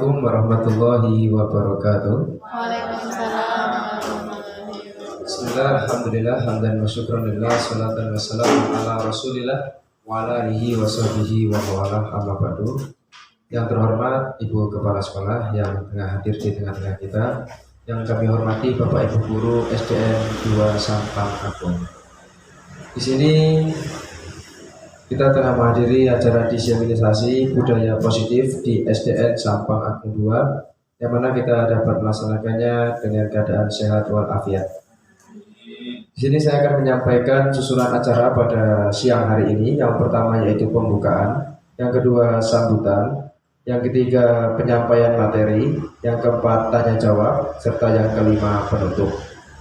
Assalamualaikum warahmatullahi wabarakatuh. Waalaikumsalam warahmatullahi wabarakatuh. Bismillah, alhamdulillah, hamdan wa syukranillah, salatan wassalamu ala rasulillah wa ala alihi wa sahbihi wa mawala amma ba'du. Yang terhormat Ibu Kepala Sekolah yang tengah hadir di tengah-tengah kita, yang kami hormati Bapak Ibu Guru SDN 2 Sampang Agung. Di sini kita tengah menghadiri acara diseminisasi budaya positif di SDN Sampang Agung 2, yang mana kita dapat melaksanakannya dengan keadaan sehat walafiat. Di sini saya akan menyampaikan susunan acara pada siang hari ini. Yang pertama yaitu pembukaan, yang kedua sambutan, yang ketiga penyampaian materi, yang keempat tanya jawab, serta yang kelima penutup.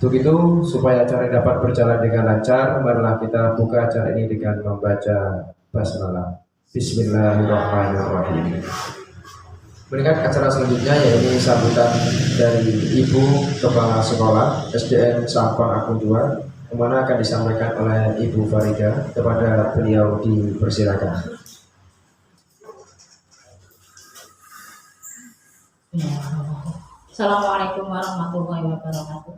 Untuk itu, supaya acara dapat berjalan dengan lancar, marilah kita buka acara ini dengan membaca basmalah. Bismillahirrahmanirrahim. Berikut acara selanjutnya yaitu sambutan dari Ibu Kepala Sekolah SDN Sampang Agung 2, yang mana akan disampaikan oleh Ibu Farida. Kepada beliau dipersilakan. Assalamualaikum warahmatullahi wabarakatuh.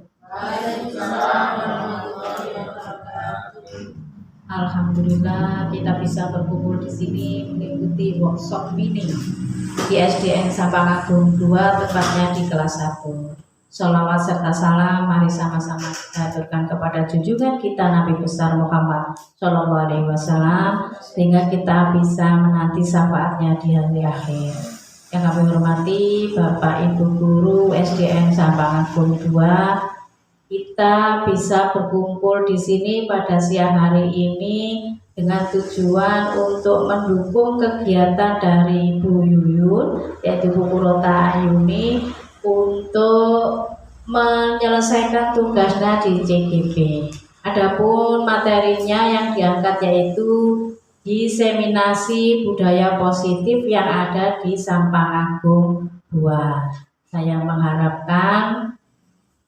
Alhamdulillah kita bisa berkumpul di sini mengikuti workshop mini di SDN Sampang Agung 2, tepatnya di kelas 1. Sholawat serta salam mari sama-sama kita aturkan kepada junjungan kita Nabi besar Muhammad Shallallahu Alaihi Wasallam, sehingga kita bisa menanti syafaatnya di hari akhir. Yang kami hormati Bapak Ibu Guru SDN Sampang Agung 2, kita bisa berkumpul di sini pada siang hari ini dengan tujuan untuk mendukung kegiatan dari Bu Yuyun, yaitu Bu Kurota Ayuni, untuk menyelesaikan tugasnya di CGP. Adapun materinya yang diangkat yaitu diseminasi budaya positif yang ada di Sampang Agung 2. Saya mengharapkan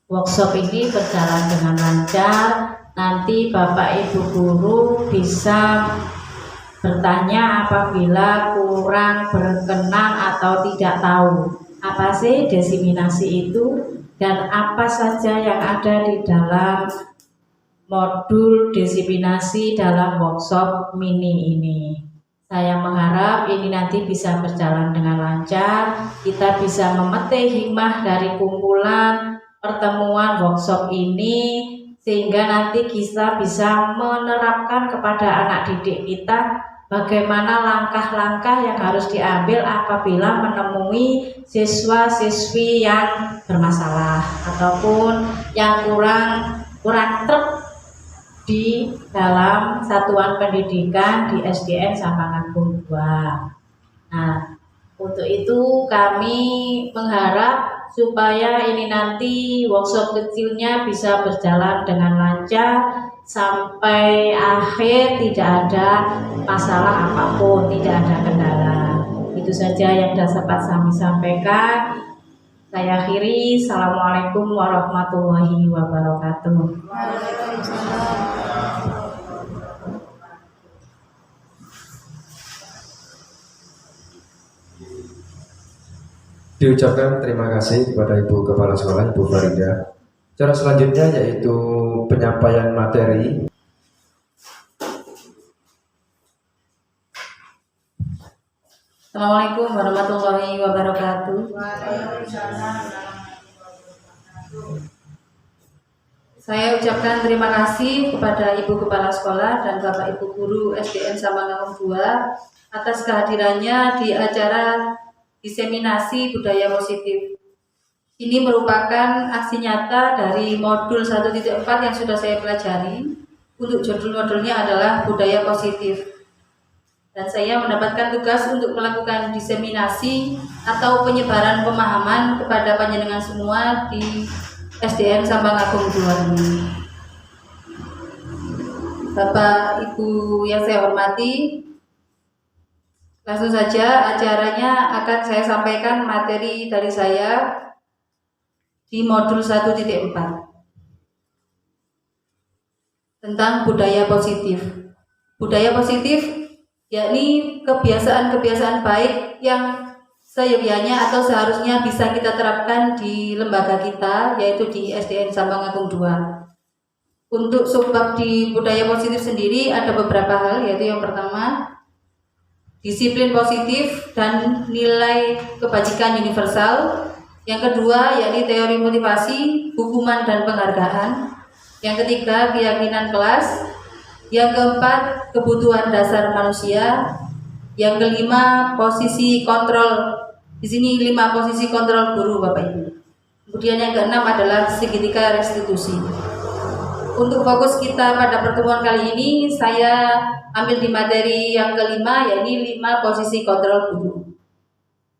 workshop ini berjalan dengan lancar. Nanti Bapak Ibu Guru bisa bertanya apabila kurang berkenan atau tidak tahu apa sih diseminasi itu dan apa saja yang ada di dalam modul diseminasi dalam workshop mini ini. Saya mengharap ini nanti bisa berjalan dengan lancar. Kita bisa memetik hikmah dari kumpulan pertemuan workshop ini, sehingga nanti kita bisa menerapkan kepada anak didik kita bagaimana langkah-langkah yang harus diambil apabila menemui siswa-siswi yang bermasalah ataupun yang kurang trep di dalam satuan pendidikan di SDN Sampang Agung 2. Nah, untuk itu kami mengharap supaya ini nanti workshop kecilnya bisa berjalan dengan lancar sampai akhir, tidak ada masalah apapun, tidak ada kendala. Itu saja yang dapat kami sampaikan. Saya akhiri. Assalamualaikum warahmatullahi wabarakatuh. Diucapkan terima kasih kepada Ibu Kepala Sekolah, Ibu Farida. Cara selanjutnya yaitu penyampaian materi. Assalamualaikum warahmatullahi wabarakatuh. Saya ucapkan terima kasih kepada Ibu Kepala Sekolah dan Bapak Ibu Guru SDN Sampang Agung 2 atas kehadirannya di acara diseminasi budaya positif. Ini merupakan aksi nyata dari modul 1.4 yang sudah saya pelajari. Untuk judul-modulnya adalah budaya positif. Dan saya mendapatkan tugas untuk melakukan diseminasi atau penyebaran pemahaman kepada panjenengan semua di SDN Sampang Agung 2 ini. Bapak Ibu yang saya hormati, langsung saja acaranya akan saya sampaikan materi dari saya di modul 1.4 tentang budaya positif. Budaya positif yakni kebiasaan-kebiasaan baik yang seyogyanya atau seharusnya bisa kita terapkan di lembaga kita, yaitu di SDN Sampang Agung 2. Untuk subbab di budaya positif sendiri ada beberapa hal, yaitu yang pertama disiplin positif dan nilai kebajikan universal. Yang kedua yakni teori motivasi, hukuman dan penghargaan. Yang ketiga keyakinan kelas. Yang keempat kebutuhan dasar manusia. Yang kelima posisi kontrol. Di sini 5 posisi kontrol guru Bapak Ibu. Kemudian yang keenam adalah segitiga restitusi. Untuk fokus kita pada pertemuan kali ini, saya ambil di materi yang kelima, yakni 5 posisi kontrol guru.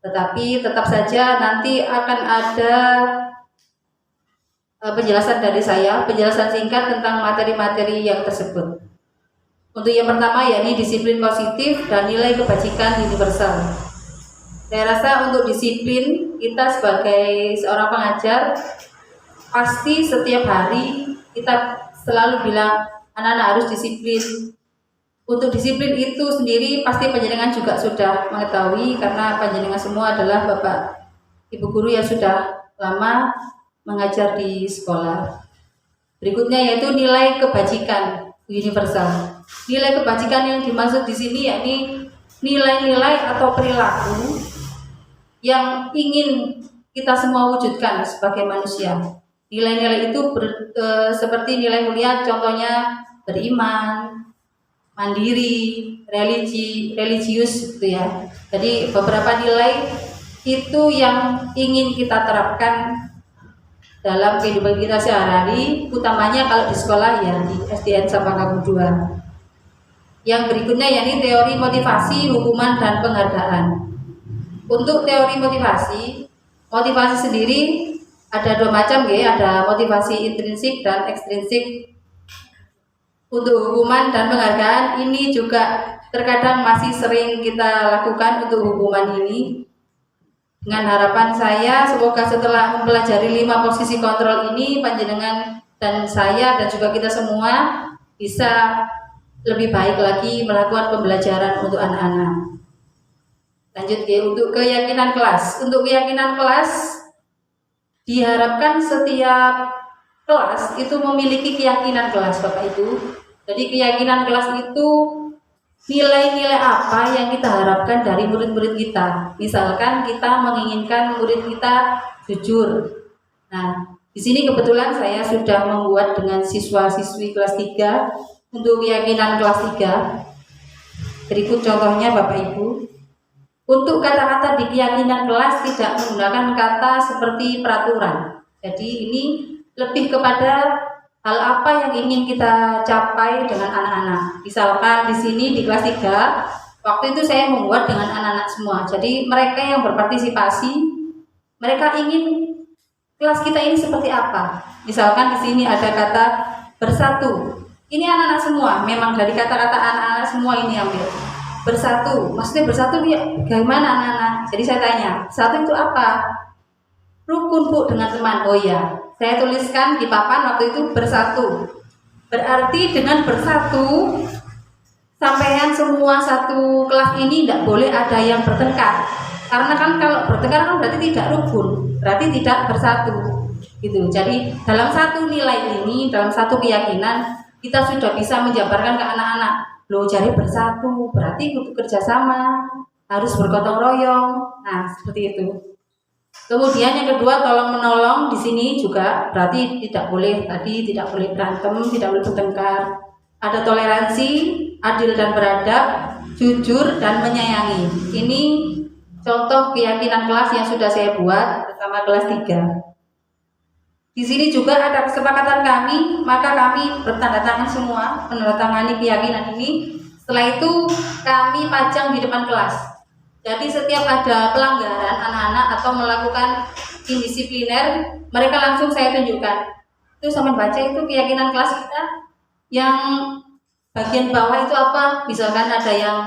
Tetapi tetap saja nanti akan ada penjelasan dari saya, penjelasan singkat tentang materi-materi yang tersebut. Untuk yang pertama, yakni disiplin positif dan nilai kebajikan universal. Saya rasa untuk disiplin, kita sebagai seorang pengajar, pasti setiap hari kita selalu bilang anak-anak harus disiplin. Untuk disiplin itu sendiri pasti panjenengan juga sudah mengetahui, karena panjenengan semua adalah Bapak Ibu guru yang sudah lama mengajar di sekolah. Berikutnya yaitu nilai kebajikan universal. Nilai kebajikan yang dimaksud di sini yakni nilai-nilai atau perilaku yang ingin kita semua wujudkan sebagai manusia. Nilai-nilai itu seperti nilai mulia, contohnya beriman, mandiri, religius gitu ya. Jadi beberapa nilai itu yang ingin kita terapkan dalam kehidupan kita sehari-hari, utamanya kalau di sekolah ya di SDN Sampang Agung 2. Yang berikutnya yakni teori motivasi, hukuman dan penghargaan. Untuk teori motivasi sendiri ada 2 macam ya, ada motivasi intrinsik dan ekstrinsik. Untuk hukuman dan penghargaan ini juga terkadang masih sering kita lakukan untuk hukuman ini. Dengan harapan saya semoga setelah mempelajari 5 posisi kontrol ini, panjenengan dan saya dan juga kita semua bisa lebih baik lagi melakukan pembelajaran untuk anak-anak. Lanjut ya, untuk keyakinan kelas. Untuk keyakinan kelas diharapkan setiap kelas itu memiliki keyakinan kelas Bapak Ibu. Jadi keyakinan kelas itu nilai-nilai apa yang kita harapkan dari murid-murid kita. Misalkan kita menginginkan murid kita jujur. Nah, di sini kebetulan saya sudah membuat dengan siswa-siswi kelas 3 untuk keyakinan kelas 3. Berikut contohnya Bapak Ibu. Untuk kata-kata di keyakinan kelas tidak menggunakan kata seperti peraturan. Jadi ini lebih kepada hal apa yang ingin kita capai dengan anak-anak. Misalkan di sini di kelas 3, waktu itu saya membuat dengan anak-anak semua. Jadi mereka yang berpartisipasi, mereka ingin kelas kita ini seperti apa. Misalkan di sini ada kata bersatu. Ini anak-anak semua, memang dari kata-kata anak-anak semua ini ambil. Bersatu, maksudnya bersatu ya bagaimana anak-anak? Jadi saya tanya, satu itu apa? Rukun Bu dengan teman. Oh ya, saya tuliskan di papan waktu itu bersatu. Berarti dengan bersatu, sampean semua satu kelas ini tidak boleh ada yang bertengkar. Karena kan kalau bertengkar kan berarti tidak rukun, berarti tidak bersatu. Gitu. Jadi dalam satu nilai ini, dalam satu keyakinan, kita sudah bisa menjabarkan ke anak-anak. Loh, cari bersatu, berarti untuk kerjasama, harus bergotong royong. Nah, seperti itu. Kemudian yang kedua, tolong menolong di sini juga berarti tidak boleh berantem, tidak boleh bertengkar. Ada toleransi, adil dan beradab, jujur dan menyayangi. Ini contoh keyakinan kelas yang sudah saya buat bersama kelas 3. Di sini juga ada kesepakatan kami, maka kami bertanda tangan semua menandatangani keyakinan ini. Setelah itu kami pajang di depan kelas. Jadi setiap ada pelanggaran anak-anak atau melakukan indisipliner, mereka langsung saya tunjukkan. Itu sama baca itu keyakinan kelas kita. Yang bagian bawah itu apa? Misalkan ada yang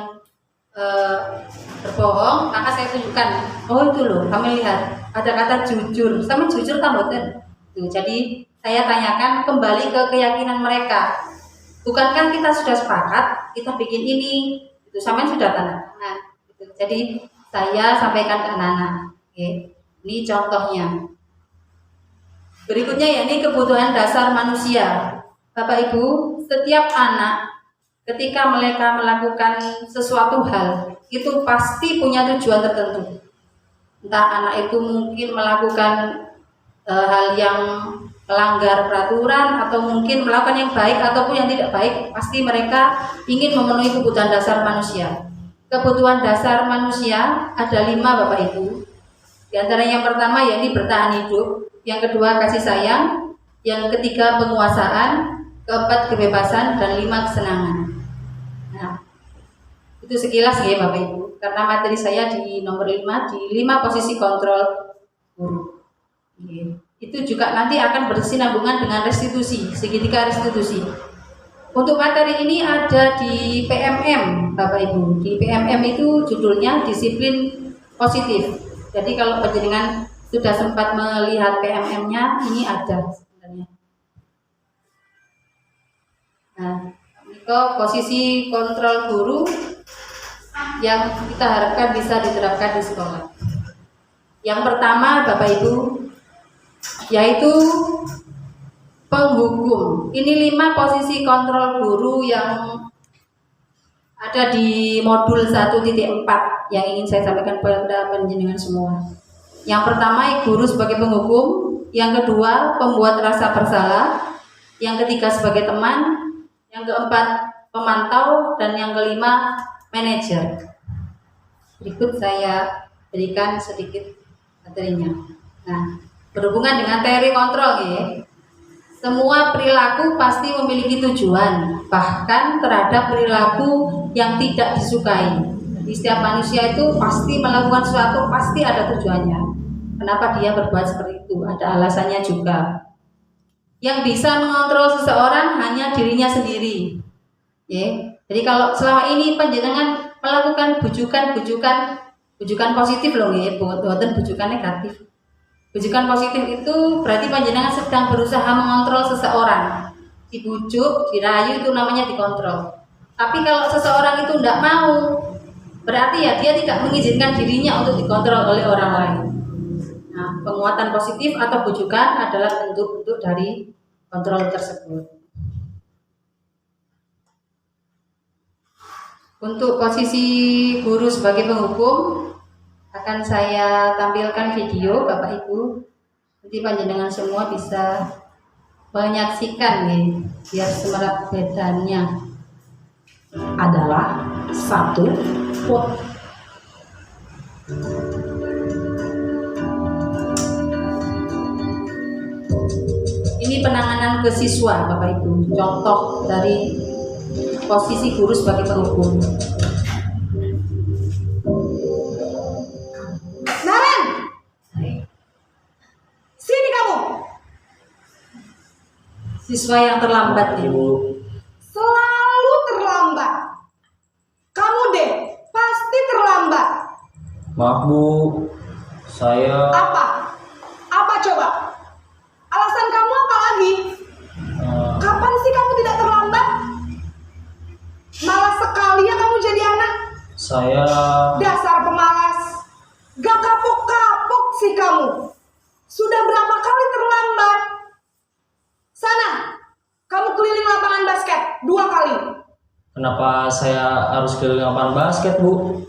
berbohong, maka saya tunjukkan. Oh itu loh, kami lihat ada kata jujur, sama jujur tambahkan. Jadi saya tanyakan kembali ke keyakinan mereka. Bukankah kita sudah sepakat kita bikin ini? Itu sampean sudah tanda tangan. Jadi saya sampaikan ke anak-anak. Oke. Ini contohnya. Berikutnya ya, ini kebutuhan dasar manusia. Bapak Ibu, setiap anak ketika mereka melakukan sesuatu hal itu pasti punya tujuan tertentu. Entah anak itu mungkin melakukan hal yang melanggar peraturan atau mungkin melakukan yang baik ataupun yang tidak baik, pasti mereka ingin memenuhi kebutuhan dasar manusia. Kebutuhan dasar manusia ada 5 Bapak Ibu. Di antara yang pertama yakni bertahan hidup, yang kedua kasih sayang, yang ketiga penguasaan, keempat kebebasan, dan 5 kesenangan. Nah, itu sekilas ya Bapak Ibu, karena materi saya di nomor 5, di 5 posisi kontrol guru. Itu juga nanti akan bersinambungan dengan restitusi, segitiga restitusi. Untuk materi ini ada di PMM Bapak Ibu. Di PMM itu judulnya disiplin positif. Jadi kalau panjenengan sudah sempat melihat PMM-nya, ini ada sebenarnya. Nah, ini posisi kontrol guru yang kita harapkan bisa diterapkan di sekolah. Yang pertama Bapak Ibu, yaitu penghukum. Ini 5 posisi kontrol guru yang ada di modul 1.4 yang ingin saya sampaikan kepada panjenengan semua. Yang pertama, guru sebagai penghukum. Yang kedua, pembuat rasa bersalah. Yang ketiga, sebagai teman. Yang keempat, pemantau. Dan yang kelima, manajer. Berikut saya berikan sedikit materinya. Nah, berhubungan dengan teori kontrol ya. Semua perilaku pasti memiliki tujuan, bahkan terhadap perilaku yang tidak disukai. Jadi setiap manusia itu pasti melakukan sesuatu, pasti ada tujuannya. Kenapa dia berbuat seperti itu? Ada alasannya juga. Yang bisa mengontrol seseorang hanya dirinya sendiri. Ya. Jadi kalau selama ini panjenengan melakukan bujukan positif loh ya, bukan bujukan negatif. Bujukan positif itu berarti panjenengan sedang berusaha mengontrol seseorang. Dibujuk, dirayu itu namanya dikontrol. Tapi kalau seseorang itu tidak mau, berarti ya dia tidak mengizinkan dirinya untuk dikontrol oleh orang lain. Nah, penguatan positif atau bujukan adalah bentuk-bentuk dari kontrol tersebut. Untuk posisi guru sebagai penghukum, akan saya tampilkan video Bapak Ibu. Nanti panjenengan semua bisa menyaksikan nih, biar semerap bedanya. Adalah 1 foto. Ini penanganan ke siswa Bapak Ibu, contoh dari posisi guru sebagai penghukum. Siswa yang terlambat Ibu. Selalu terlambat. Kamu deh, pasti terlambat. Maaf Bu, saya Apa? Apa coba? Alasan kamu apa lagi? Kapan sih kamu tidak terlambat? Malas sekali ya kamu jadi anak. saya Dasar pemalas. Gak kapok-kapok sih kamu. Sudah berapa kali terlambat? Sana, kamu keliling lapangan basket 2 kali. Kenapa saya harus keliling lapangan basket Bu?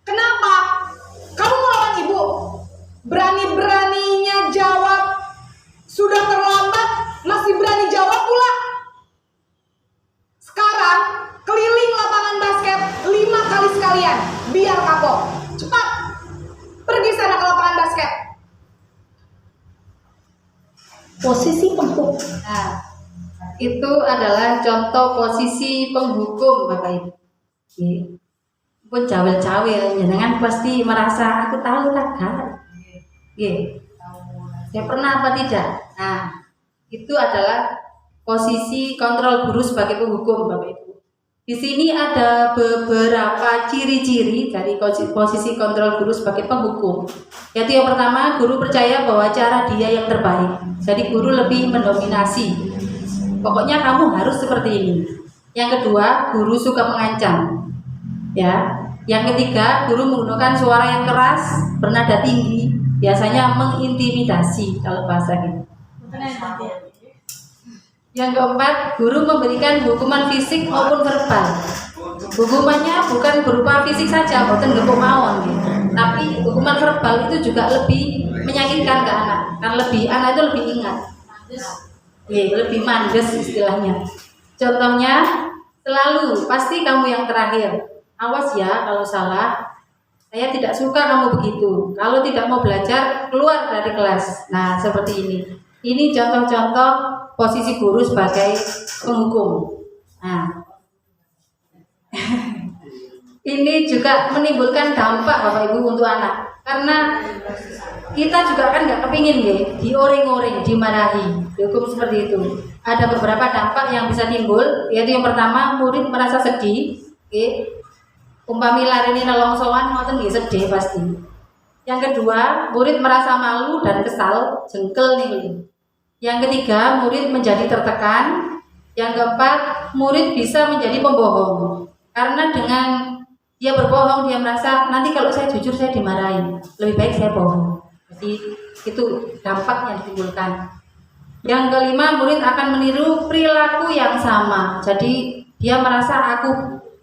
Kenapa? Kamu melawan ibu. Berani-beraninya jawab. Sudah terlambat, masih berani jawab pula. Sekarang, keliling lapangan basket 5 kali sekalian. Biar kapok. Cepat. Pergi sana ke lapangan basket. Posisi penghukum. Nah, itu adalah contoh posisi penghukum Bapak Ibu. Pun cawil-cawil, jangan pasti merasa aku tahu kan? Saya pernah apa tidak? Nah, itu adalah posisi kontrol guru sebagai penghukum Bapak Ibu. Di sini ada beberapa ciri-ciri dari posisi kontrol guru sebagai penghukum. Yaitu yang pertama, guru percaya bahwa cara dia yang terbaik. Jadi guru lebih mendominasi. Pokoknya kamu harus seperti ini. Yang kedua, guru suka mengancam. Ya. Yang ketiga, guru menggunakan suara yang keras, bernada tinggi, biasanya mengintimidasi kalau bahasa gitu. Yang keempat, guru memberikan hukuman fisik maupun verbal. Hukumannya bukan berupa fisik saja, bukan gepuk mawon gitu. Tapi hukuman verbal itu juga lebih menyakitkan ke anak. Kan anak itu lebih ingat. Lebih mandes istilahnya. Contohnya, selalu pasti kamu yang terakhir. Awas ya kalau salah. Saya tidak suka kamu begitu. Kalau tidak mau belajar, keluar dari kelas. Nah, seperti ini. Ini contoh-contoh posisi guru sebagai penghukum. Nah, ini juga menimbulkan dampak Bapak Ibu untuk anak. Karena kita juga kan nggak kepingin dioring-oring, dimarahi, dihukum seperti itu. Ada beberapa dampak yang bisa timbul, yaitu yang pertama, murid merasa sedih. Umpami lari ini nolongsoan, ngoten nggih sedih pasti. Yang kedua, murid merasa malu dan kesal, jengkel nih. Yang ketiga, murid menjadi tertekan. Yang keempat, murid bisa menjadi pembohong. Karena dengan dia berbohong, dia merasa nanti kalau saya jujur saya dimarahin, lebih baik saya bohong. Jadi itu dampak yang ditimbulkan. Yang kelima, murid akan meniru perilaku yang sama. Jadi dia merasa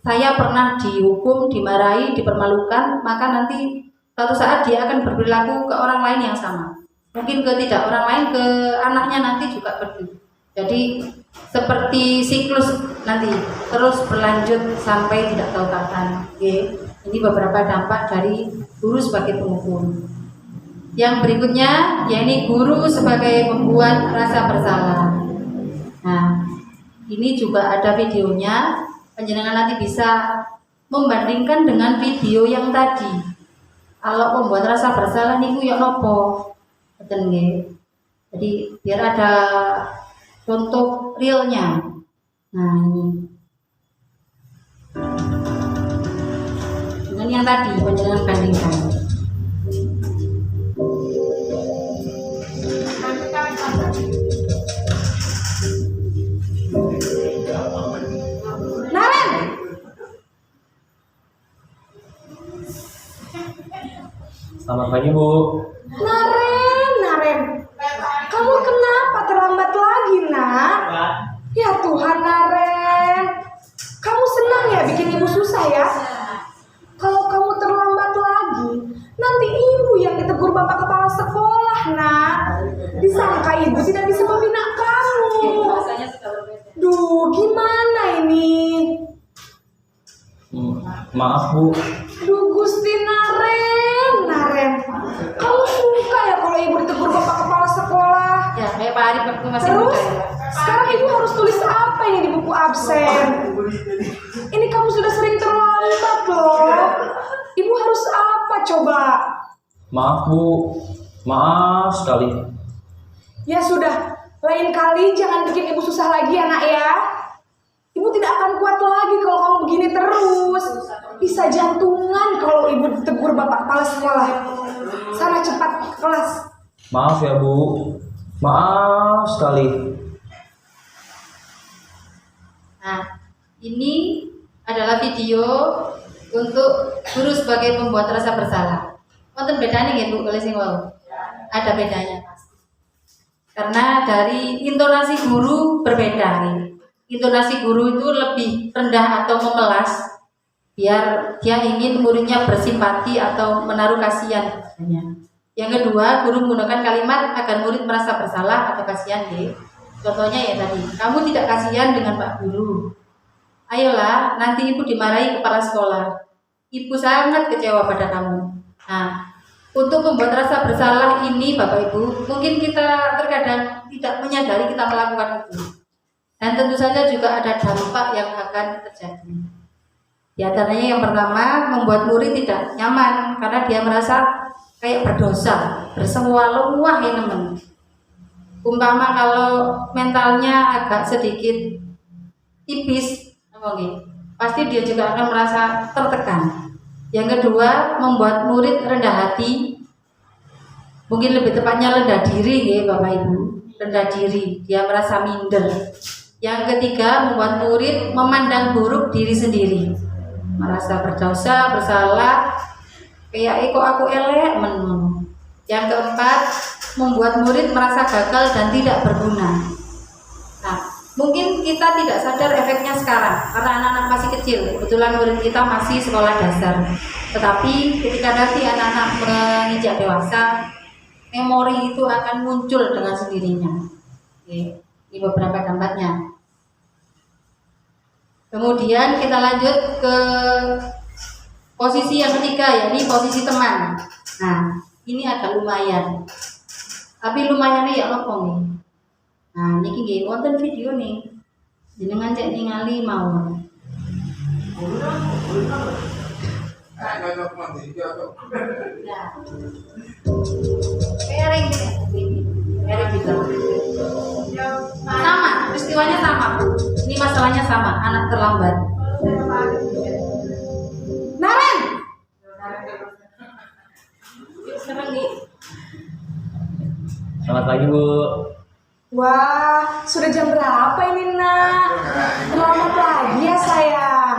saya pernah dihukum, dimarahi, dipermalukan, maka nanti suatu saat dia akan berperilaku ke orang lain yang sama. Mungkin tidak orang lain, ke anaknya nanti juga begitu. Jadi seperti siklus nanti terus berlanjut sampai tidak tahu kapan. Ini beberapa dampak dari guru sebagai penghukum. Yang berikutnya, yakni guru sebagai pembuat rasa bersalah. Nah, ini juga ada videonya. Panjenengan nanti bisa membandingkan dengan video yang tadi. Kalau pembuat rasa bersalah niku ya nopo? Betul nggih. Jadi biar ada contoh realnya. Nah, ini dengan yang tadi panjenengan bandingkan. Naren, Selamat pagi Bu. Naren, kamu kenapa terlambat lagi, nak? Ya Tuhan, Naren, kamu senang ya bikin ibu susah ya? Kalau kamu terlambat lagi, nanti ibu yang ditegur bapak kepala sekolah, nak. Disangka ibu tidak bisa membina kamu. Duh, gimana ini? Maaf Bu. Duh, Gusti Naren, kamu suka ya kalau ibu ditegur bapak kepala sekolah? Ya, kayak Pak Arif waktu masih Terus, muda ya. sekarang ibu harus tulis apa ini di buku absen? Ini kamu sudah sering terlambat loh. Ibu harus apa coba? Maaf Bu. Maaf sekali. Ya sudah, lain kali jangan bikin ibu susah lagi ya nak ya. Ibu tidak akan kuat lagi kalau kamu begini terus. Bisa jantungan kalau ibu ditegur bapak kepala sekolah. Sana cepat ke kelas. Maaf ya Bu. Maaf sekali. Nah, ini adalah video untuk guru sebagai pembuat rasa bersalah. Wonten bedanya nggih Bu kalau sing wau? Ada bedanya pasti. Karena dari intonasi guru berbeda nih. Intonasi guru itu lebih rendah atau memelas, biar dia ingin muridnya bersimpati atau menaruh kasihan. Yang kedua, guru menggunakan kalimat agar murid merasa bersalah atau kasihan. Contohnya ya tadi, kamu tidak kasihan dengan Pak Guru. Ayolah, nanti ibu dimarahi kepala sekolah. Ibu sangat kecewa pada kamu. Nah, untuk membuat rasa bersalah ini Bapak Ibu, mungkin kita terkadang tidak menyadari kita melakukan itu. Dan tentu saja juga ada dampak yang akan terjadi. Di antaranya yang pertama, membuat murid tidak nyaman karena dia merasa kayak berdosa, bersewaluah ya teman. Umpama kalau mentalnya agak sedikit tipis, pasti dia juga akan merasa tertekan. Yang kedua, membuat murid rendah hati, mungkin lebih tepatnya rendah diri ya Bapak Ibu, rendah diri, dia merasa minder. Yang ketiga, membuat murid memandang buruk diri sendiri. merasa berdosa, bersalah, kayak kok aku elek men. Yang keempat, membuat murid merasa gagal dan tidak berguna. Nah, mungkin kita tidak sadar efeknya sekarang karena anak-anak masih kecil. Kebetulan murid kita masih sekolah dasar. Tetapi ketika nanti anak-anak menginjak dewasa, memori itu akan muncul dengan sendirinya. Oke, ini beberapa dampaknya. Kemudian kita lanjut ke posisi yang ketiga, yakni posisi teman. Nah, ini agak lumayan. Tapi lumayan ya apa nih? Nah, niki nggih wonten video nih. Jenengan cek ningali mawon. Sharing gitu. Sama, peristiwanya sama. Ini masalahnya sama, anak terlambat. Naren, Sekarang nih. Selamat pagi Bu. wah sudah jam berapa ini nak? Selamat pagi ya sayang.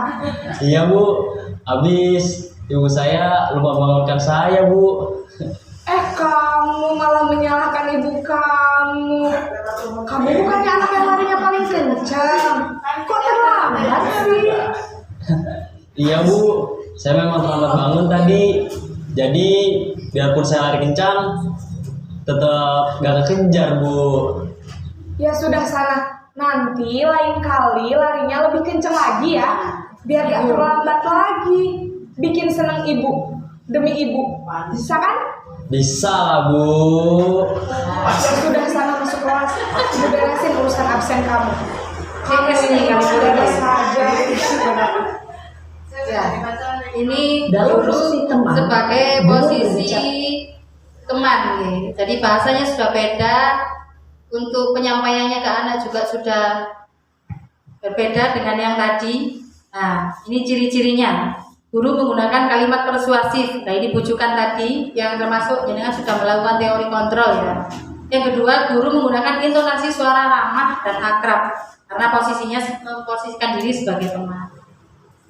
Iya Bu, habis ibu saya lupa bangunkan saya Bu. Kamu malah menyalahkan ibu kamu. Kamu bukannya anak yang larinya paling kencang. Kok terlambat sih? Iya Bu, saya memang terlambat bangun tadi. Jadi biarpun saya lari kencang, tetap gak kekejar Bu. Ya sudah sana. Nanti lain kali larinya lebih kencang lagi ya. Biar gak terlambat lagi. Bikin seneng ibu demi ibu. Bisa kan? Bisa lah Bu. Ya sudah sana masuk kelas. Ibu beresin urusan absen kamu. Kamu ini kan sudah saja. Ya, ini guru sebagai posisi teman ya. Jadi bahasanya sudah beda, untuk penyampaiannya ke anak juga sudah berbeda dengan yang tadi. Nah, ini ciri-cirinya. Guru menggunakan kalimat persuasif. Nah, ini bujukan tadi yang termasuk jenengan sudah melakukan teori kontrol ya. Yang kedua, guru menggunakan intonasi suara ramah dan akrab karena posisinya memposisikan diri sebagai teman.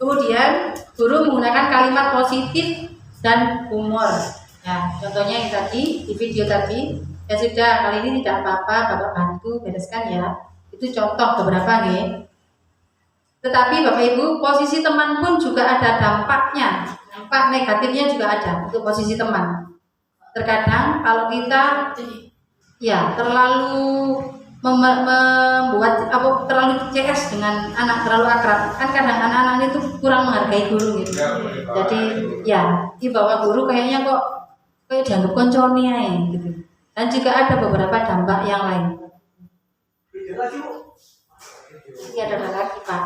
Kemudian guru menggunakan kalimat positif dan humor. Nah, contohnya yang tadi di video tadi, ya sudah kali ini tidak apa-apa, Bapak bantu bereskan ya. Itu contoh beberapa nih. Tetapi Bapak Ibu, posisi teman pun juga ada dampaknya. Dampak negatifnya juga ada untuk posisi teman. Terkadang kalau kita ya terlalu membuat terlalu CS dengan anak, terlalu akrab, kan kadang anak-anak itu kurang menghargai guru gitu. Jadi ya di bawah guru kayaknya kok kayak dianggap koncone aja gitu. Dan juga ada beberapa dampak yang lain. Ini ada lagi Pak.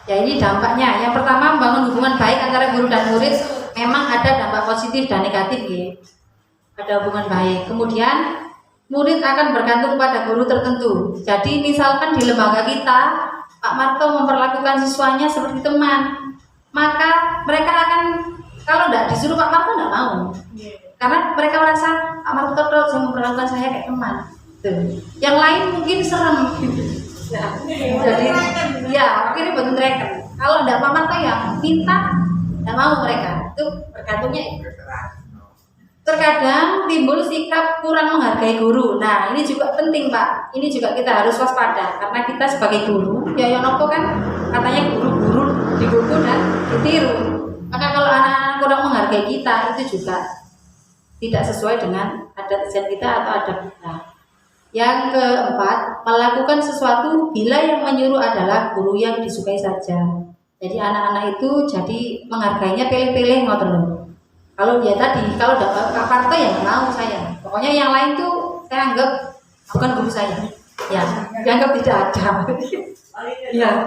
Ya ini dampaknya. Yang pertama, membangun hubungan baik antara guru dan murid. Memang ada dampak positif dan negatif ya. Ada hubungan baik. Kemudian murid akan bergantung pada guru tertentu. Jadi misalkan di lembaga kita, Pak Marto memperlakukan siswanya seperti teman, maka mereka akan, kalau tidak disuruh Pak Marto tidak mau, karena mereka merasa Pak Marto terus yang memperlakukan saya kayak teman. Tuh. Yang lain mungkin serem. Ya. Jadi ya akhirnya bentuk mereka. Kalau tidak Pak Marto ya minta, tidak mau mereka. Itu bergantungnya. Terkadang timbul sikap kurang menghargai guru. Nah, ini juga penting, Pak. Ini juga kita harus waspada karena kita sebagai guru, ya Yonopo kan katanya guru-guru digugu dan ditiru. Maka kalau anak-anak kurang menghargai kita, itu juga tidak sesuai dengan adat istiadat kita atau adab kita. Yang keempat, melakukan sesuatu bila yang menyuruh adalah guru yang disukai saja. Jadi anak-anak itu jadi menghargainya pilih-pilih ngoten lho. Kalau dia tadi, kalau dapat Kak Parto ya nggak mau saya. Pokoknya yang lain tuh saya anggap bukan guru saya. Ya, dianggap tidak ada. Ya.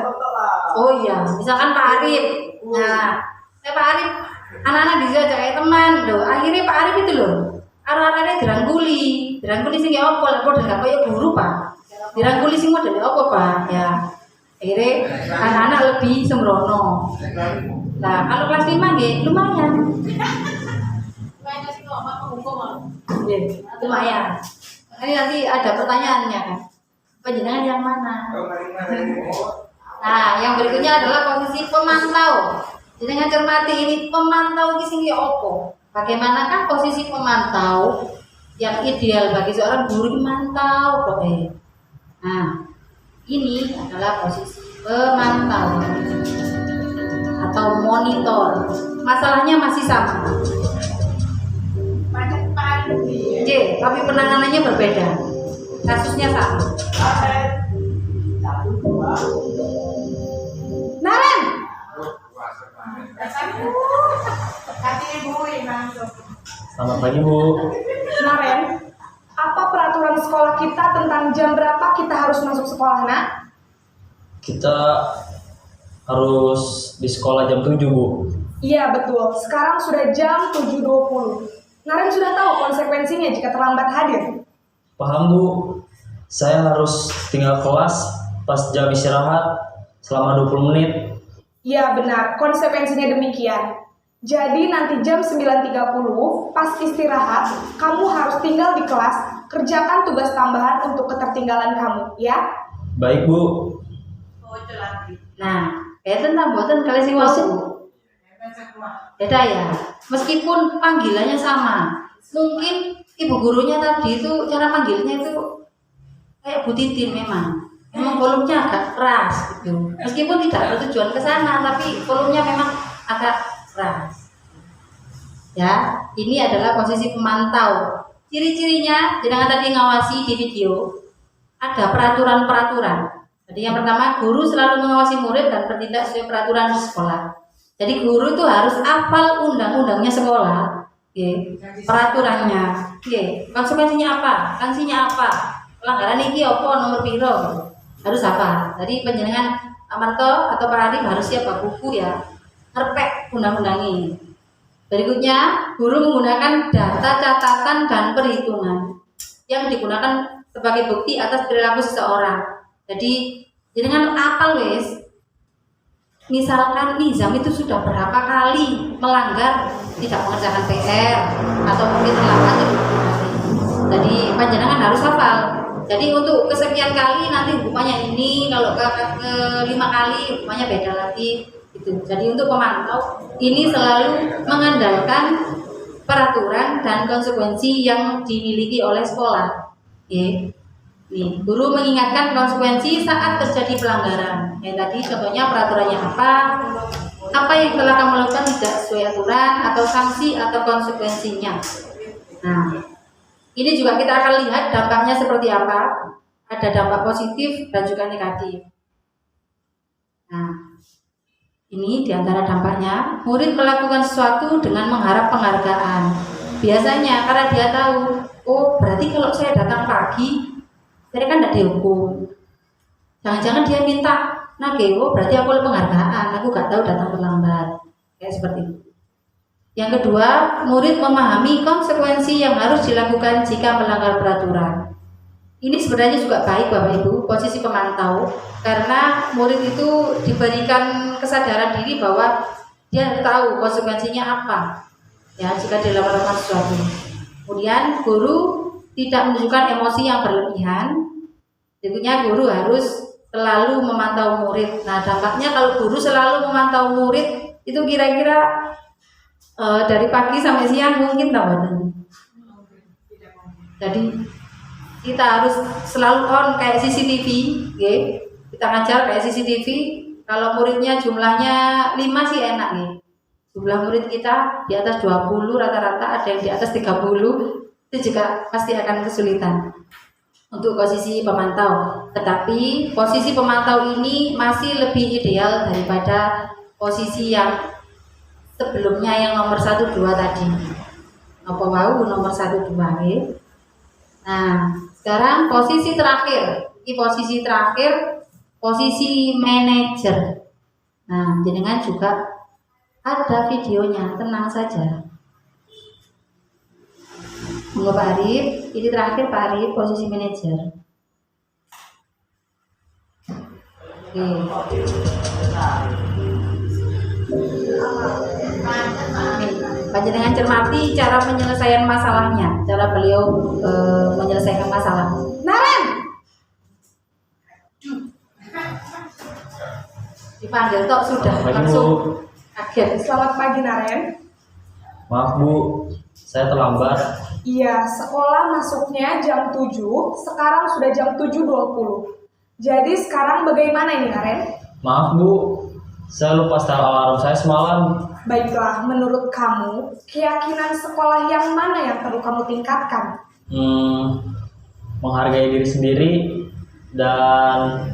Oh iya, misalkan Pak Arif. Nah, Pak Arif, anak-anak bisa kayak teman loh. Akhirnya Pak Arif itu loh, arah-arahnya dirangkuli sing ya apa, lah padha gak koyo guru Pak. Dirangkuli sing model apa Pak? Ya. Akhirnya anak-anak lebih sembrono. Nah, kalau kelas 5 nggih lumayan. Lumayan. Ini nanti ada pertanyaannya kan. Panjenengan yang mana? Nah, yang berikutnya adalah posisi pemantau. Jadi cermati ini pemantau di sini opo. Bagaimanakah posisi pemantau yang ideal bagi seorang guru memantau kok Nah, ini adalah posisi pemantau atau monitor. Masalahnya masih sama. Tapi penanganannya berbeda. Kasusnya sama. Naren, Selamat pagi Bu. Naren, apa peraturan sekolah kita tentang jam berapa kita harus masuk sekolah, nak? Kita harus di sekolah jam 7 Bu. Iya betul, sekarang sudah jam 7.20. Naren sudah tahu konsekuensinya jika terlambat hadir. Paham Bu. Saya harus tinggal kelas pas jam istirahat selama 20 menit. Iya benar, konsekuensinya demikian. Jadi nanti jam 9.30 pas istirahat, kamu harus tinggal di kelas, kerjakan tugas tambahan untuk ketertinggalan kamu, ya? Baik Bu. Nah, tentang boten kalian sing wau. Beda ya. Meskipun panggilannya sama, mungkin ibu gurunya tadi itu cara manggilnya itu kayak Bu Titin memang volumenya agak keras gitu. Meskipun tidak bertujuan ke sana, tapi volumenya memang agak keras. Ya, ini adalah posisi pemantau. Ciri-cirinya, jangan tadi ngawasi di video. Ada peraturan-peraturan. Jadi yang pertama, guru selalu mengawasi murid dan bertindak sesuai peraturan sekolah. Jadi guru itu harus hafal undang-undangnya sekolah, peraturannya, konsekuensinya apa, sanksinya apa, pelanggaran ini apa, nomor piro, harus apa. Jadi penjenengan Amarto atau Pak Arif harus siap bawa buku ya, ngerpek undang-undang ini. Berikutnya, guru menggunakan data, catatan, dan perhitungan yang digunakan sebagai bukti atas perilaku seseorang. Jadi jenengan apal wes. Misalkan Nizam itu sudah berapa kali melanggar tidak mengerjakan PR atau mungkin terlambat. Jadi panjenengan harus hafal. Jadi untuk kesekian kali nanti hukumannya ini, kalau ke 5 kali hukumannya beda lagi. Gitu. Jadi untuk pemantau ini selalu mengandalkan peraturan dan konsekuensi yang dimiliki oleh sekolah. Nih, guru mengingatkan konsekuensi saat terjadi pelanggaran. Yang tadi contohnya peraturannya apa yang telah kamu lakukan tidak sesuai aturan atau sanksi atau konsekuensinya. Nah, ini juga kita akan lihat dampaknya seperti apa. Ada dampak positif dan juga negatif. Nah, ini diantara dampaknya, murid melakukan sesuatu dengan mengharap penghargaan. Biasanya karena dia tahu, oh berarti kalau saya datang pagi, saya kan tidak dihukum. Jangan-jangan dia minta, nah oh berarti aku penghargaan, aku gak tahu datang terlambat. Kayak seperti itu. Yang kedua, murid memahami konsekuensi yang harus dilakukan jika melanggar peraturan. Ini sebenarnya juga baik Bapak Ibu, posisi pemantau, karena murid itu diberikan kesadaran diri bahwa dia tahu konsekuensinya apa, ya jika dilakukan sesuatu. Kemudian guru tidak menunjukkan emosi yang berlebihan. Tentunya guru harus selalu memantau murid. Nah dampaknya kalau guru selalu memantau murid itu kira-kira dari pagi sampai siang mungkin tahu. Jadi kita harus selalu on kayak CCTV, kita ngajar kayak CCTV. Kalau muridnya jumlahnya 5 sih enak nih. Jumlah murid kita di atas 20 rata-rata, ada yang di atas 30, itu juga pasti akan kesulitan untuk posisi pemantau. Tetapi posisi pemantau ini masih lebih ideal daripada posisi yang sebelumnya yang nomor 1, 2 tadi. Apa mau nomor 1, 2 ya. Nah, sekarang posisi terakhir. Ini posisi terakhir, posisi manajer. Nah, jenengan juga ada videonya, tenang saja. Monggo Pak Arif, ini terakhir Pak Arif, posisi manajer. Oke. Panjenengan cermati cara penyelesaian masalahnya, cara beliau menyelesaikan masalah. Naren, Dipanggil tok sudah Pagi, langsung Bu. kaget. Selamat pagi Naren. Maaf Bu, saya terlambat. Iya, sekolah masuknya jam 7, sekarang sudah jam 7.20. Jadi sekarang bagaimana ini Naren? Maaf Bu, saya lupa setel alarm saya semalam. Baiklah, menurut kamu, keyakinan sekolah yang mana yang perlu kamu tingkatkan? Menghargai diri sendiri dan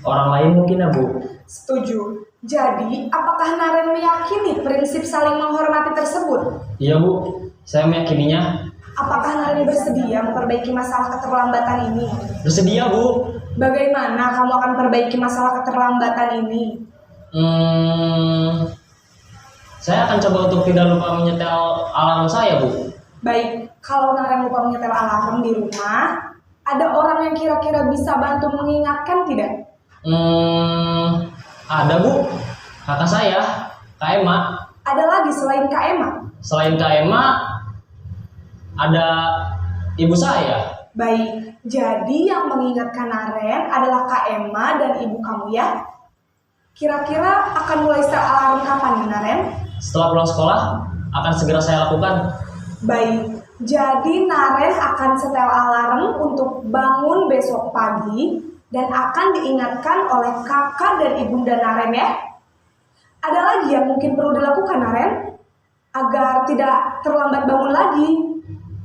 orang lain mungkin ya Bu. Setuju. Jadi, apakah Naren meyakini prinsip saling menghormati tersebut? Iya Bu, saya meyakininya. Apakah Naren bersedia memperbaiki masalah keterlambatan ini? Bersedia Bu. Bagaimana kamu akan perbaiki masalah keterlambatan ini? Saya akan coba untuk tidak lupa menyetel alarm saya Bu. Baik, kalau Naren lupa menyetel alarm di rumah, ada orang yang kira-kira bisa bantu mengingatkan tidak? Ada Bu, kakak saya, Kak Emma. Ada lagi selain Kak Emma? Selain Kak Emma, ada ibu saya. Baik, jadi yang mengingatkan Naren adalah Kak Emma dan ibu kamu ya? Kira-kira akan mulai setel alarm kapan ya Naren? Setelah pulang sekolah, akan segera saya lakukan. Baik, jadi Naren akan setel alarm untuk bangun besok pagi dan akan diingatkan oleh kakak dan ibunda Naren ya. Ada lagi yang mungkin perlu dilakukan Naren agar tidak terlambat bangun lagi.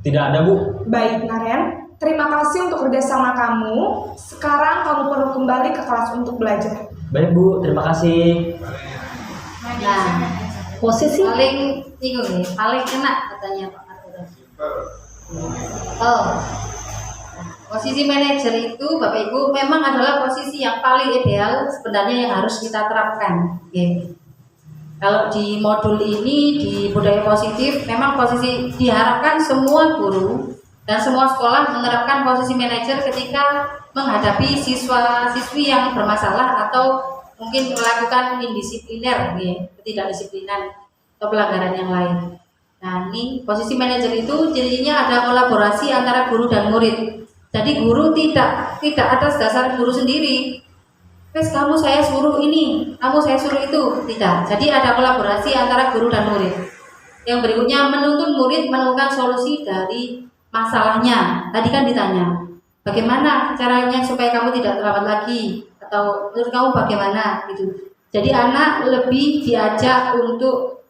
Tidak ada Bu. Baik Naren, terima kasih untuk kerjasama kamu. Sekarang kamu perlu kembali ke kelas untuk belajar. Baik Bu, terima kasih. Nah, Posisi paling paling enak katanya Pak Arthur. Oh. Posisi manajer itu Bapak Ibu memang adalah posisi yang paling ideal sebenarnya yang harus kita terapkan. Oke. Kalau di modul ini di budaya positif memang posisi diharapkan semua guru dan semua sekolah menerapkan posisi manajer ketika menghadapi siswa-siswi yang bermasalah atau mungkin melakukan indisipliner, ketidakdisiplinan atau pelanggaran yang lain. Nah, ini posisi manajer itu cirinya ada kolaborasi antara guru dan murid. Jadi guru tidak atas dasar guru sendiri. Wes kamu saya suruh ini, kamu saya suruh itu, tidak. Jadi ada kolaborasi antara guru dan murid. Yang berikutnya menuntun murid menemukan solusi dari masalahnya. Tadi kan ditanya, bagaimana caranya supaya kamu tidak terlambat lagi atau menurut kamu bagaimana gitu. Jadi anak lebih diajak untuk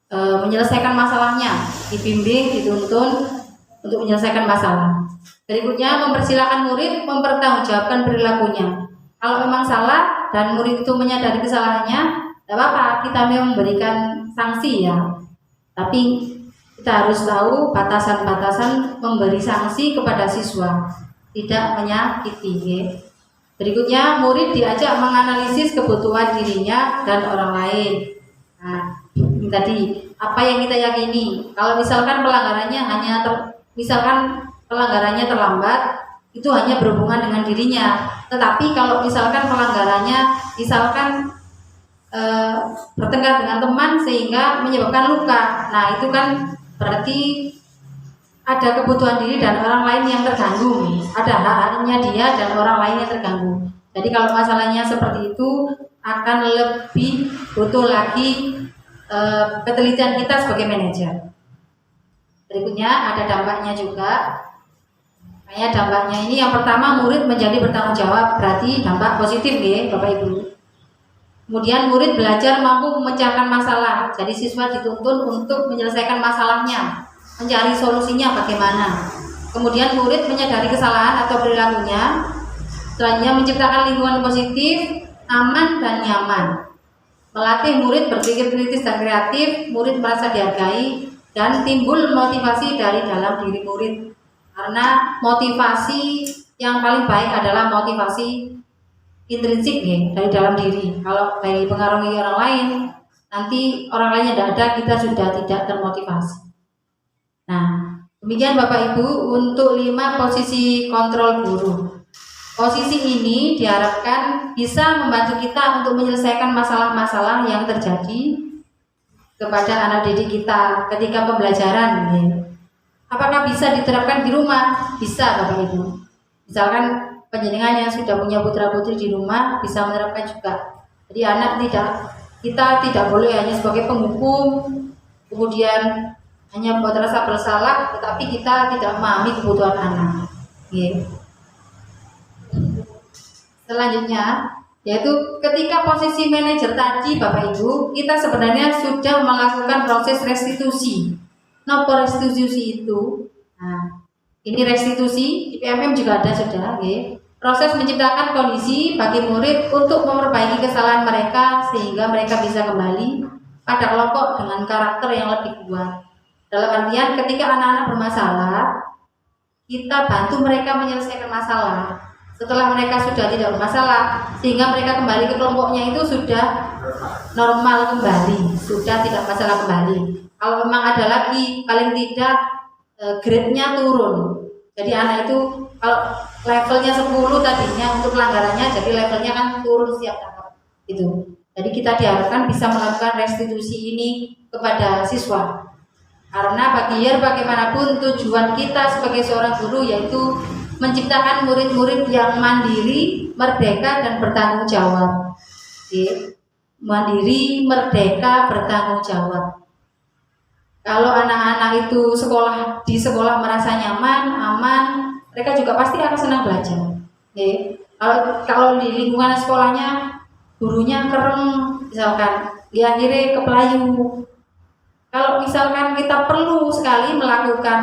menyelesaikan masalahnya, dibimbing, dituntun untuk menyelesaikan masalah. Berikutnya mempersilahkan murid mempertanggungjawabkan perilakunya. Kalau memang salah dan murid itu menyadari kesalahannya, tidak apa-apa, kita memang memberikan sanksi ya. Tapi kita harus tahu batasan-batasan memberi sanksi kepada siswa, tidak menyakiti. Ya. Berikutnya murid diajak menganalisis kebutuhan dirinya dan orang lain. Nah, ini tadi apa yang kita yakini. Kalau misalkan pelanggarannya terlambat, itu hanya berhubungan dengan dirinya. Tetapi kalau misalkan pelanggarannya bertengkar dengan teman sehingga menyebabkan luka, nah itu kan berarti ada kebutuhan diri dan orang lain yang terganggu, ada hak-haknya dia dan orang lain yang terganggu. Jadi kalau masalahnya seperti itu akan lebih butuh lagi ketelitian kita sebagai manajer. Berikutnya ada dampaknya juga. Kayak dampaknya ini yang pertama murid menjadi bertanggung jawab, berarti dampak positif ya Bapak Ibu. Kemudian murid belajar mampu memecahkan masalah, jadi siswa dituntun untuk menyelesaikan masalahnya, mencari solusinya bagaimana. Kemudian murid menyadari kesalahan atau perilakunya, selanjutnya menciptakan lingkungan positif, aman dan nyaman. Melatih murid berpikir kritis dan kreatif, murid merasa dihargai dan timbul motivasi dari dalam diri murid. Karena motivasi yang paling baik adalah motivasi intrinsik ya, dari dalam diri. Kalau dari pengaruhi orang lain, nanti orang lainnya tidak ada, kita sudah tidak termotivasi. Nah, demikian Bapak Ibu untuk 5 posisi kontrol guru. Posisi ini diharapkan bisa membantu kita untuk menyelesaikan masalah-masalah yang terjadi kepada anak didik kita ketika pembelajaran ya. Apakah bisa diterapkan di rumah? Bisa Bapak Ibu. Misalkan penjenengan yang sudah punya putra putri di rumah bisa menerapkan juga. Jadi Jadi kita tidak boleh hanya sebagai penghukum, kemudian hanya buat rasa bersalah, tetapi kita tidak memahami kebutuhan anak. Oke. Selanjutnya, yaitu ketika posisi manajer tadi, Bapak Ibu, kita sebenarnya sudah melakukan proses restitusi. Nopo restitusi itu? Nah, ini restitusi di PMM juga ada sudah. Oke. Proses menciptakan kondisi bagi murid untuk memperbaiki kesalahan mereka sehingga mereka bisa kembali pada kelompok dengan karakter yang lebih kuat. Dalam artian ketika anak-anak bermasalah, kita bantu mereka menyelesaikan masalah. Setelah mereka sudah tidak bermasalah, sehingga mereka kembali ke kelompoknya itu sudah normal kembali, sudah tidak masalah kembali. Kalau memang ada lagi, paling tidak grade-nya turun. Jadi anak itu kalau levelnya 10 tadinya untuk pelanggarannya, jadi levelnya kan turun setiap tahun. Gitu. Jadi kita diharapkan bisa melakukan restitusi ini kepada siswa. Karena biar bagaimanapun tujuan kita sebagai seorang guru yaitu menciptakan murid-murid yang mandiri, merdeka, dan bertanggung jawab. Oke. Mandiri, merdeka, bertanggung jawab. Kalau anak-anak itu di sekolah merasa nyaman, aman, mereka juga pasti akan senang belajar. Oke. Kalau di lingkungan sekolahnya gurunya kereng, misalkan, dia akhirnya kepelayu. Kalau misalkan kita perlu sekali melakukan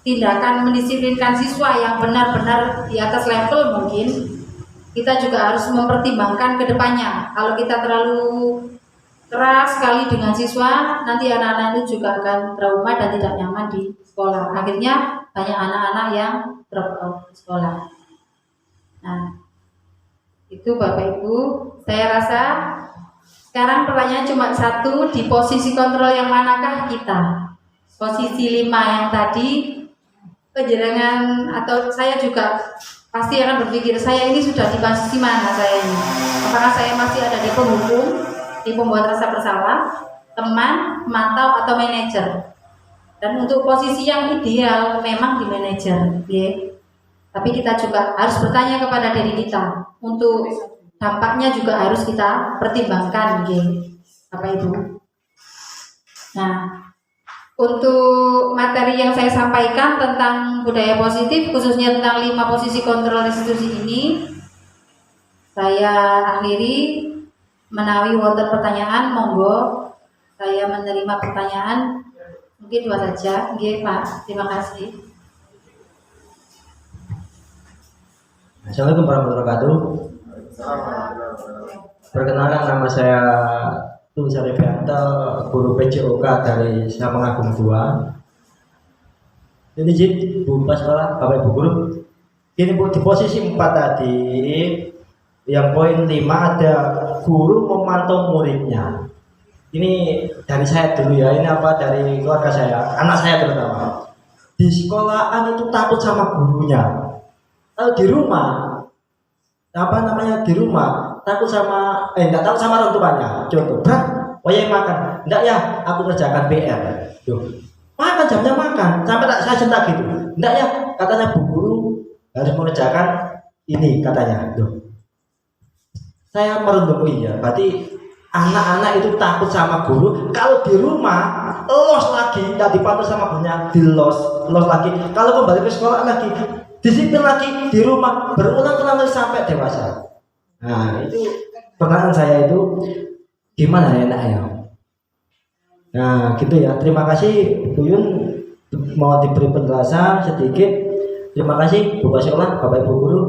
tindakan mendisiplinkan siswa yang benar-benar di atas level mungkin, kita juga harus mempertimbangkan ke depannya. Kalau kita terlalu keras sekali dengan siswa, nanti anak-anak itu juga akan trauma dan tidak nyaman di sekolah. Akhirnya banyak anak-anak yang drop out di sekolah. Nah, itu Bapak Ibu, saya rasa sekarang pertanyaan cuma satu, di posisi kontrol yang manakah kita? Posisi 5 yang tadi, kejerangan, atau saya juga pasti akan berpikir, saya ini sudah di posisi mana saya ini? Apakah saya masih ada di penghukum, di pembuat rasa bersalah, teman, pemantau, atau manajer? Dan untuk posisi yang ideal memang di manajer, ya. Tapi kita juga harus bertanya kepada diri kita, untuk dampaknya juga harus kita pertimbangkan, Bapak Ibu. Nah, untuk materi yang saya sampaikan tentang budaya positif, khususnya tentang 5 posisi kontrol restitusi ini, saya akhiri. Menawi wonten pertanyaan, monggo saya menerima pertanyaan. Mungkin 2 saja, Pak. Terima kasih. Assalamualaikum warahmatullahi wabarakatuh. Perkenalkan, nama saya Tulus Arifianto, guru PJOK dari Sampang Agung 2. Jadi Bu Pas Sekolah, Bapak Ibu Guru, ini Bu, di posisi 4 tadi, yang poin 5 ada guru memantau muridnya. Ini dari saya dulu ya, ini apa dari keluarga saya, anak saya terutama. Di sekolahan itu takut sama gurunya. Kalau di rumah, di rumah takut sama enggak takut sama orang tuanya. Contoh, yang makan, enggak ya, aku kerjakan PR. Tuh. Makan jamnya makan, sampai tak saya sentak gitu. Enggak ya, katanya Bu Guru harus mengerjakan ini katanya. Tuh. Saya merenung, iya, berarti anak-anak itu takut sama guru. Kalau di rumah los lagi, nggak dipantau sama gurunya, los lagi. Kalau kembali ke sekolah lagi, disiplin lagi di rumah, berulang-ulang sampai dewasa. Nah, itu pertanyaan saya itu gimana ya enaknya? Nah, gitu ya. Terima kasih Bu Yun, mau diberi penjelasan sedikit. Terima kasih Bu Basiola, Bapak Ibu Guru.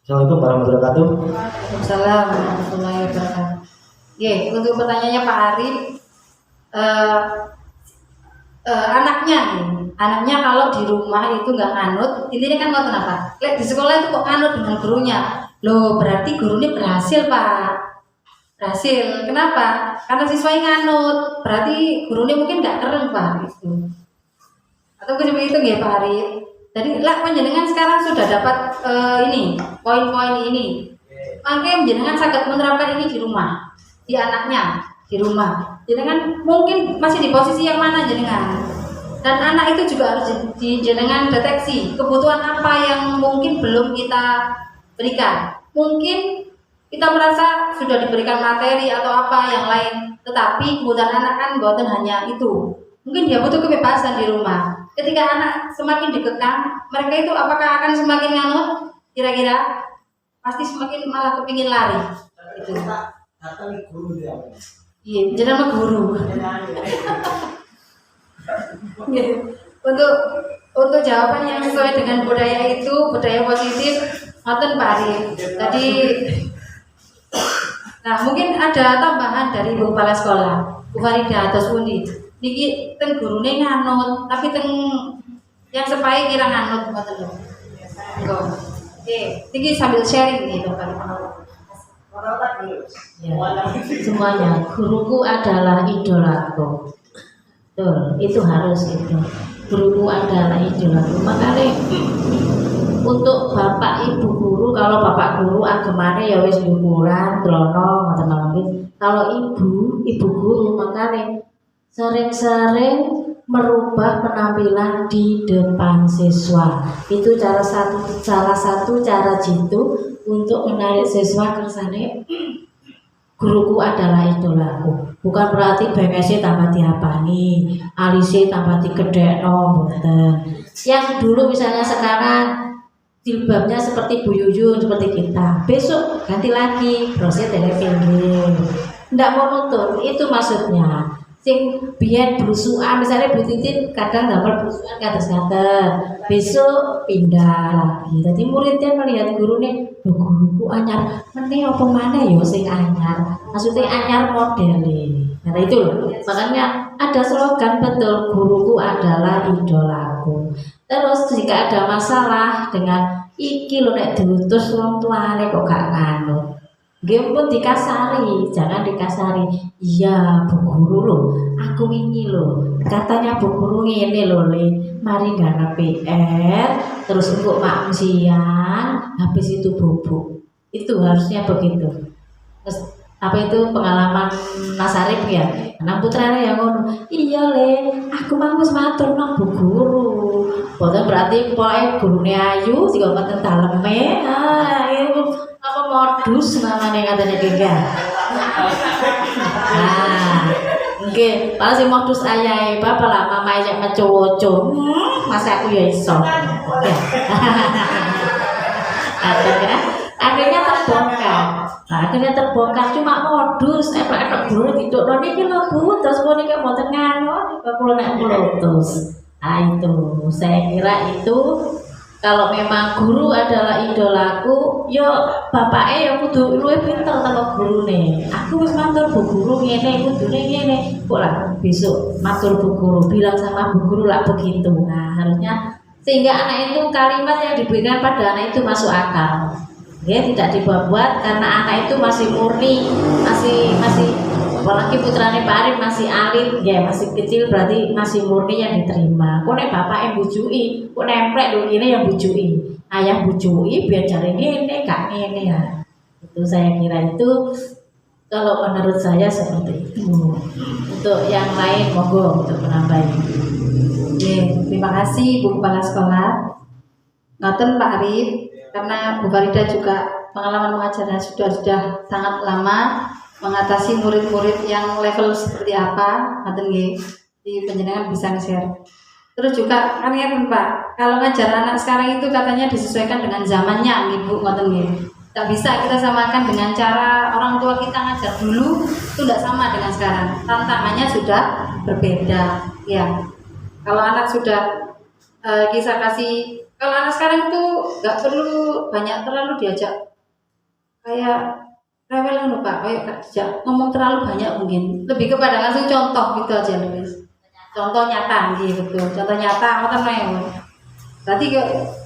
Assalamualaikum warahmatullahi wabarakatuh. Waalaikumsalam warahmatullahi wabarakatuh. Untuk pertanyaannya Pak Arif, anaknya kalau di rumah itu nggak nganut, intinya kan mau kenapa? Di sekolah itu kok nganut dengan gurunya? Loh, berarti gurunya berhasil, Pak. Berhasil. Kenapa? Karena siswanya nganut. Berarti gurunya mungkin nggak keren, Pak. Gitu. Atau seperti itu ya Pak Arif? Jadi panjenengan sekarang sudah dapat poin-poin ini. Makanya jenengan sangat menerapkan ini di rumah, di anaknya di rumah. Jenengan mungkin masih di posisi yang mana jenengan? Dan anak itu juga harus jenengan deteksi kebutuhan apa yang mungkin belum kita berikan. Mungkin kita merasa sudah diberikan materi atau apa yang lain, tetapi kebutuhan anak kan bukan hanya itu. Mungkin dia butuh kebebasan di rumah. Ketika anak semakin dikekang, mereka itu apakah akan semakin nganut? Kira-kira pasti semakin malah kepingin lari. Gitu. Iya, jadi nama guru. Untuk jawaban yang sesuai dengan budaya itu, budaya positif, ngoten Pak Arif. Tadi, nah mungkin ada tambahan dari Bu Kepala Sekolah, Bu Farida atau Sundi. Niki teng gurune nganut, tapi teng yang sepai kira nganut ngoten lho. Oke, niki sambil sharing nih Bapak Ibu. Ya, semuanya guruku adalah idolaku. Betul, itu harus itu. Guruku adalah idolaku. Makanya untuk bapak ibu guru, kalau bapak guru agamanya ya wis syukuran, trono, ngoten. Kalau ibu guru makanya sering-sering merubah penampilan di depan siswa. Itu salah satu cara jitu untuk menarik siswa kersane guruku adalah idolaku. Bukan berarti bengese tambah diapani, alise tambah digedhekno, mboten. Yang dulu misalnya sekarang jilbabnya seperti Bu Yuyun, seperti kita. Besok ganti lagi, proses dari pinggir. Ndak monoton, itu maksudnya. Sing biyen blusukan, misalnya Bu Titin kadang damel blusukan kados-kados. Besok pindah lagi. Jadi muridnya melihat gurune, lho guruku anyar, meneh apa maneh ya sing anyar. Maksudnya anyar modele. Nah itu loh. Makanya ada slogan betul, guruku adalah idolaku. Terus jika ada masalah dengan iki lho nek diutus wong tuane kok gak nganut. Nggih pun dikasari, jangan dikasari. Iya, Bu Guru loh, aku wingi loh. Katanya Bu Guru ngene loh, Le. Mari nggarap PR, terus untuk makan siang, habis itu bubuk. Itu harusnya begitu. Terus apa itu pengalaman Mas Arif ya? Anak putranya yang ngono. Iya, Le, aku mau wis matur nang Bu Guru. Boten berarti pokoke gurune ayu, sing ngoten daleme. Itu apa modus namanya katanya gengga. Nah, nggih, paling sing modus ayahe bapak lah mamae cek mecowo-cowo. Masa aku ya iso. Akhirnya terbongkar. Nah, akhirnya terbongkar cuma modus. Epek guru didokno niki lho Bu, terus kok niki mboten ngono, kula nek putus. Nah, itu saya kira itu. Kalau memang guru adalah idolaku, yo bapaknya yo kudu luwih pinter karo gurune. Aku wis matur Bu Guru ngene, kudune ngene. Kok lah besok matur Bu Guru, bilang sama Bu Guru lah begitu. Nah, harusnya sehingga anak itu kalimat yang diberikan pada anak itu masuk akal. Ya, tidak dibuat-buat karena anak itu masih murni, masih apalagi putrane Pak Arif masih alit, ya masih kecil berarti masih murni yang diterima. Kok nek bapak yang bujui, kok nemplek dulu ini yang bujui, ayah bujui biar cari ngene, gak ngene ya. Itu saya kira itu kalau menurut saya seperti itu. Untuk yang lain monggo untuk menambah. Oke, terima kasih Bu Kepala Sekolah. Ngoten Pak Arif, karena Bu Farida juga pengalaman mengajarnya sudah sangat lama. Mengatasi murid-murid yang level seperti apa, ngoten nggih. Di panjenengan bisa nge-share. Terus juga kan Pak, kalau ngajar anak sekarang itu katanya disesuaikan dengan zamannya, Ibu, ngoten nggih. Tak bisa kita samakan dengan cara orang tua kita ngajar dulu, itu tidak sama dengan sekarang. Tantangannya sudah berbeda, ya. Kalau anak sudah kisah kasih, kalau anak sekarang itu nggak perlu banyak terlalu diajak kayak rewel kan Pak, kayak ngomong terlalu banyak mungkin. Lebih kepada langsung contoh gitu aja nulis. Contoh nyata gitu, contoh nyata ngoten mawon. Berarti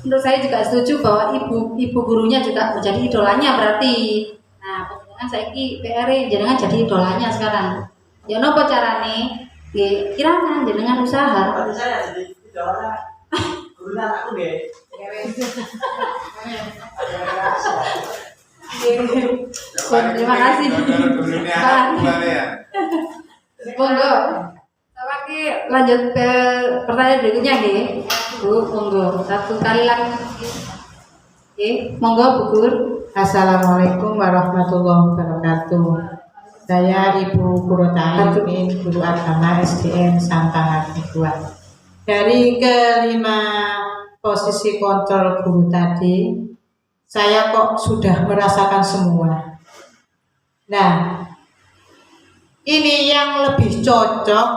menurut saya juga setuju bahwa ibu gurunya juga menjadi idolanya berarti. Nah, jangan saiki PR jenengan jadi idolanya sekarang. Ya napa carane? Kira-kira jenengan usaha. Kalau saya jadi idola gurunya anakku nggih. Terima kasih. Monggo. Lagi lanjut ke pertanyaan berikutnya nggih. Bu, monggo. Satu kali lagi. Oke, monggo Bu Gur. Assalamualaikum warahmatullahi wabarakatuh. Saya Ibu Kurotai, guru agama SDN Sampang Agung 2. Dari kelima posisi kontrol guru tadi, saya kok sudah merasakan semua. Nah, ini yang lebih cocok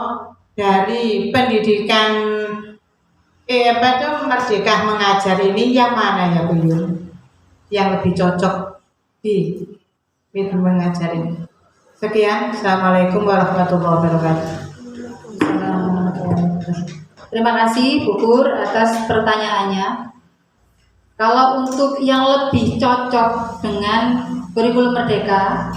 dari pendidikan Merdeka Mengajar ini yang mana ya Bu Yun? Yang lebih cocok di mengajar ini. Sekian, Assalamualaikum warahmatullahi wabarakatuh. Terima kasih Bu Gur atas pertanyaannya. Kalau untuk yang lebih cocok dengan kurikulum Merdeka,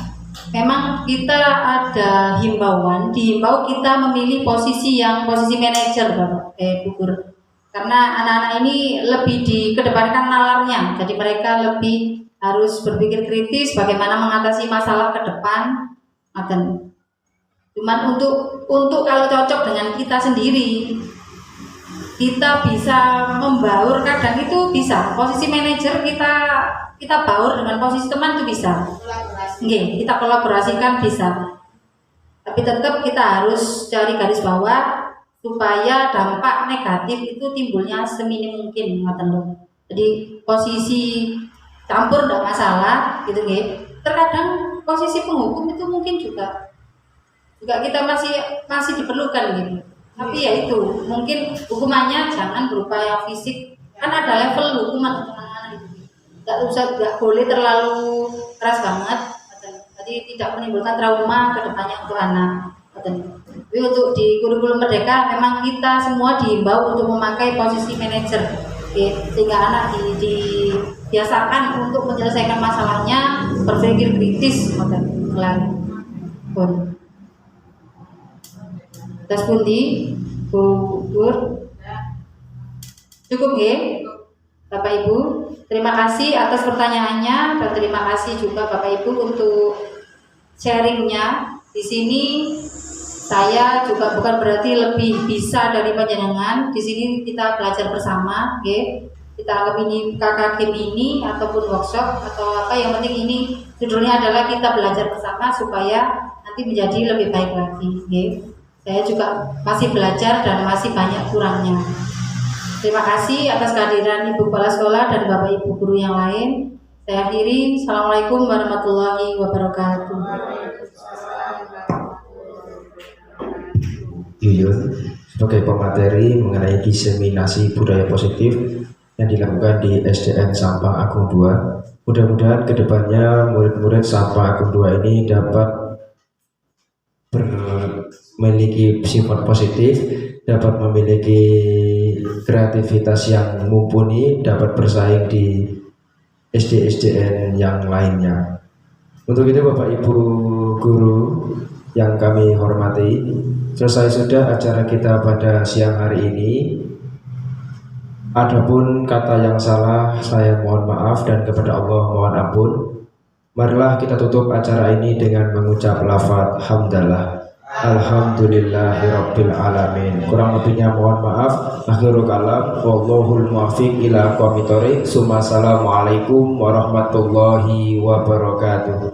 memang kita ada himbauan, dihimbau kita memilih posisi manajer Bu Gur. Karena anak-anak ini lebih dikedepankan nalarnya, jadi mereka lebih harus berpikir kritis bagaimana mengatasi masalah ke depan. Cuman untuk kalau cocok dengan kita sendiri, kita bisa membaur, kadang itu bisa posisi manajer kita baur dengan posisi teman itu bisa. Nggih, kita kolaborasikan bisa. Tapi tetap kita harus cari garis bawah supaya dampak negatif itu timbulnya seminim mungkin, ngoten lho. Jadi posisi campur tidak masalah, gitu nggih. Terkadang posisi penghukum itu mungkin juga kita masih diperlukan gitu. Tapi ya itu mungkin hukumannya jangan berupa yang fisik, kan ada level hukuman gitu. Nggak boleh terlalu keras banget. Jadi tidak menimbulkan trauma ke depannya untuk anak. Tapi untuk di kurikulum Merdeka memang kita semua dihimbau untuk memakai posisi manajer, sehingga anak dibiasakan untuk menyelesaikan masalahnya, berpikir kritis, pun. Tas pundi, Bu Gur. Cukup nggih, Bapak Ibu. Terima kasih atas pertanyaannya dan terima kasih juga Bapak Ibu untuk sharingnya. Di sini saya juga bukan berarti lebih bisa dari panjenengan. Di sini kita belajar bersama, nggih. Kita anggap ini KKG mini ataupun workshop atau apa, yang penting ini judulnya adalah kita belajar bersama supaya nanti menjadi lebih baik lagi, nggih. Saya juga masih belajar dan masih banyak kurangnya. Terima kasih atas kehadiran Ibu Kepala Sekolah dan Bapak Ibu guru yang lain. Saya akhiri. Assalamualaikum warahmatullahi wabarakatuh. Yuyun sebagai pemateri mengenai diseminasi budaya positif yang dilakukan di SDN Sampang Agung 2. Mudah-mudahan kedepannya murid-murid Sampang Agung 2 ini dapat memiliki sifat positif, dapat memiliki kreativitas yang mumpuni, dapat bersaing di SD-SDN yang lainnya. Untuk itu Bapak Ibu guru yang kami hormati, selesai sudah acara kita pada siang hari ini. Adapun kata yang salah saya mohon maaf dan kepada Allah mohon ampun. Marilah kita tutup acara ini dengan mengucap lafaz hamdalah. Alhamdulillahirabbil alamin. Kurang lebihnya mohon maaf. Akhirul kalam wallahul muwaffiq ila aqwamit thoriq. Assalamualaikum warahmatullahi wabarakatuh.